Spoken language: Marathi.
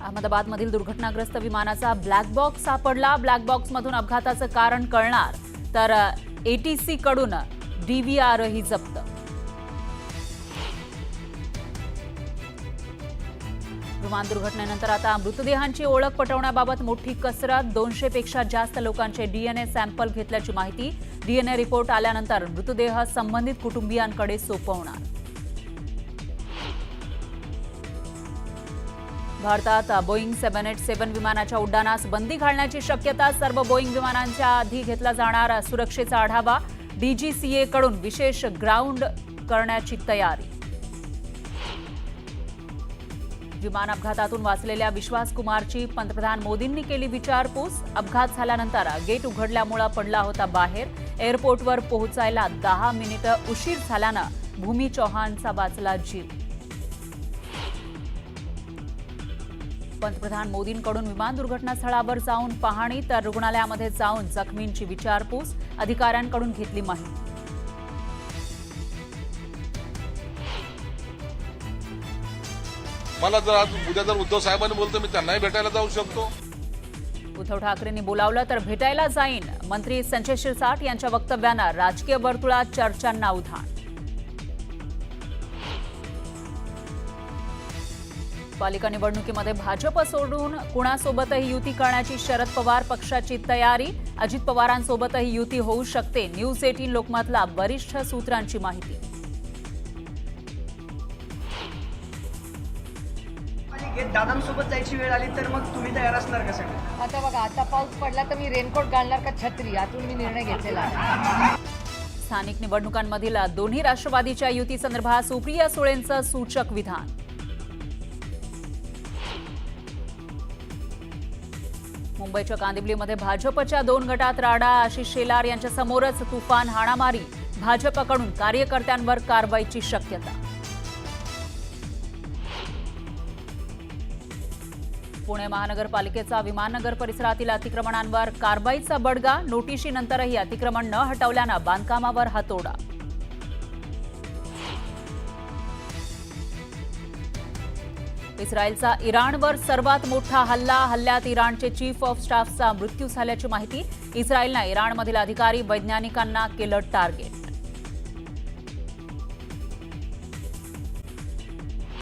अहमदाबादमधील दुर्घटनाग्रस्त विमानाचा ब्लॅक बॉक्स सापडला। ब्लॅक बॉक्समधून अपघाताचं कारण कळणार, तर एटीसी कडून डीव्हीआरही जप्त। विमान दुर्घटनेनंतर आता मृतदेहांची ओळख पटवण्याबाबत मोठी कसरत। 200 पेक्षा जास्त लोकांचे डीएनए सॅम्पल घेतल्याची माहिती। डीएनए रिपोर्ट आल्यानंतर मृतदेह संबंधित कुटुंबियांकडे सोपवणार। भारतात बोईंग 787 विमानाच्या उड्डाणास बंदी घालण्याची शक्यता। सर्व बोईंग विमानांच्या आधी घेतला जाणार सुरक्षेचा आढावा। डीजीसीए कडून विशेष ग्राउंड करण्याची तयारी। विमान अपघातातून वाचलेल्या विश्वास कुमारची पंतप्रधान मोदींनी केली विचारपूस। अपघात झाल्यानंतर गेट उघडल्यामुळे पडला होता बाहेर। एअरपोर्टवर पोहोचायला 10 मिनिटं उशीर झाल्यानं भूमी चौहानचा वाचला जीव। पंतप्रधान मोदींकडून विमान दुर्घटनास्थळावर जाऊन पाहणी, तर रुग्णालयामध्ये जाऊन जखमींची विचारपूस। अधिकाऱ्यांकडून घेतली माहिती। मला जर आज उद्या जर उद्धव साहेबांनी बोलतो मी त्यांनाही भेटायला जाऊ शकतो। उद्धव ठाकरेंनी बोलावलं तर भेटायला जाईन। मंत्री संजय शिरसाट यांच्या वक्तव्यानं राजकीय वर्तुळात चर्चांना उधाण। पालिका निवडणुकीमध्ये भाजप सोडून कुणासोबतही युती करण्याची शरद पवार पक्षाची तयारी। अजित पवारांसोबतही युती होऊ शकते। न्यूज 18 लोकमतला वरिष्ठ सूत्रांची माहिती। दादांसोबत जायची वेळ आली तर मग तुम्ही तयार असणार का सगळं? आता बघा, आता पाऊस पडला तर मी रेनकोट घालणार का छत्री, यातून मी निर्णय घेतलेला आहे। स्थानिक निवडणुकांमधील दोन्ही राष्ट्रवादीच्या युती संदर्भात सुप्रिया सुळेंचं सूचक विधान। मुंबईच्या कांदिवलीमध्ये भाजपच्या 2 गटात राडा। आशिष शेलार यांच्या समोरच तुफान हाणामारी। भाजपकडून कार्यकर्त्यांवर कारवाईची शक्यता। पुणे महानगरपालिकेचा विमाननगर परिसरातील अतिक्रमणांवर कारवाईचा बडगा। नोटिशीनंतरही अतिक्रमण न हटवल्यानं बांधकामावर हातोडा। इस्रायलचा इराणवर सर्वात मोठा हल्ला। हल्ल्यात इराणचे चीफ ऑफ स्टाफचा मृत्यू झाल्याची माहिती। इस्रायलनं इराणमधील अधिकारी वैज्ञानिकांना केलं टार्गेट।